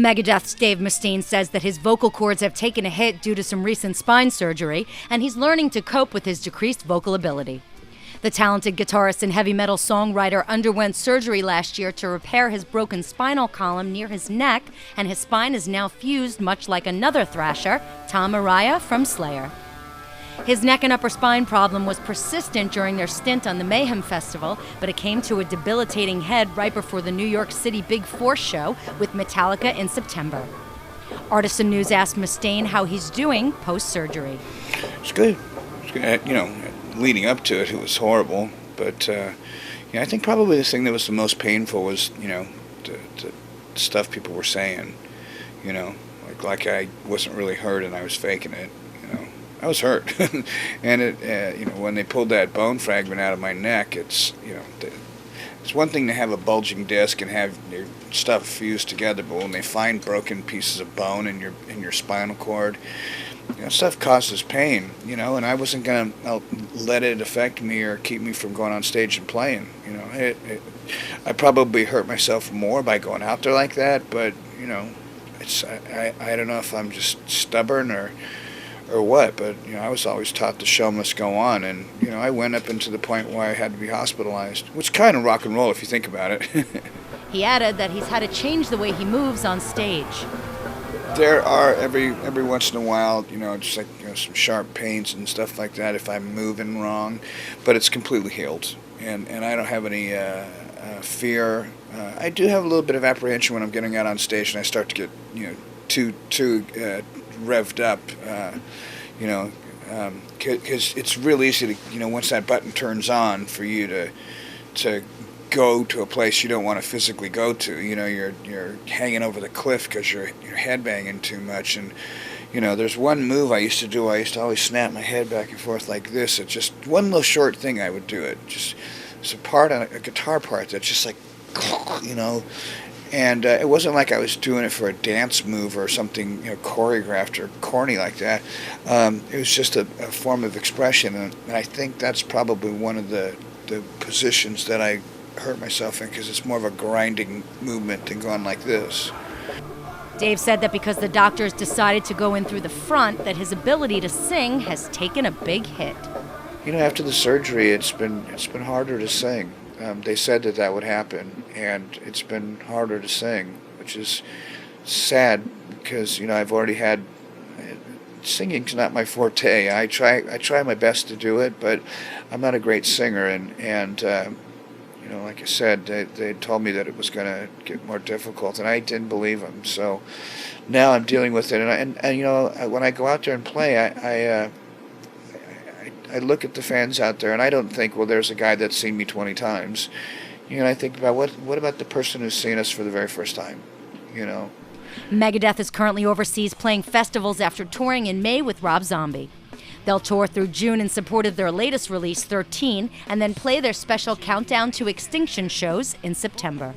Megadeth's Dave Mustaine says that his vocal cords have taken a hit due to some recent spine surgery, and he's learning to cope with his decreased vocal ability. The talented guitarist and heavy metal songwriter underwent surgery last year to repair his broken spinal column near his neck, and his spine is now fused much like another thrasher, Tom Araya from Slayer. His neck and upper spine problem was persistent during their stint on the Mayhem Festival, but it came to a debilitating head right before the New York City Big Four show with Metallica in September. Artisan News asked Mustaine how he's doing post-surgery. It's good. It's good. Leading up to it, it was horrible. But I think probably the thing that was the most painful was, the stuff people were saying. Like I wasn't really hurt and I was faking it. I was hurt, and when they pulled that bone fragment out of my neck, it's one thing to have a bulging disc and have your stuff fused together, but when they find broken pieces of bone in your spinal cord, stuff causes pain, and I wasn't gonna let it affect me or keep me from going on stage and playing. I probably hurt myself more by going out there like that, but I don't know if I'm just stubborn or what, but I was always taught the show must go on, and I went up into the point where I had to be hospitalized, which is kind of rock and roll if you think about it. He added that he's had to change the way he moves on stage. There are every once in a while, just like some sharp pains and stuff like that if I'm moving wrong, but it's completely healed, and I don't have any fear. I do have a little bit of apprehension when I'm getting out on stage and I start to get too revved up, because it's real easy to, once that button turns on for you to go to a place you don't want to physically go to. You're hanging over the cliff because you're headbanging too much. And there's one move I used to do. I used to always snap my head back and forth like this. It's just one little short thing I would do it. Just it's a part on a guitar part that's just like, And it wasn't like I was doing it for a dance move or something choreographed or corny like that. It was just a form of expression, and I think that's probably one of the positions that I hurt myself in, because it's more of a grinding movement than going like this. Dave said that because the doctors decided to go in through the front, that his ability to sing has taken a big hit. After the surgery, it's been harder to sing. They said that would happen, and it's been harder to sing, which is sad because I've already had singing's not my forte. I try my best to do it, but I'm not a great singer, and like I said, they told me that it was going to get more difficult, and I didn't believe them. So now I'm dealing with it, and when I go out there and play, I look at the fans out there, and I don't think, well, there's a guy that's seen me 20 times. I think about what about the person who's seen us for the very first time, Megadeth is currently overseas playing festivals after touring in May with Rob Zombie. They'll tour through June in support of their latest release, 13, and then play their special Countdown to Extinction shows in September.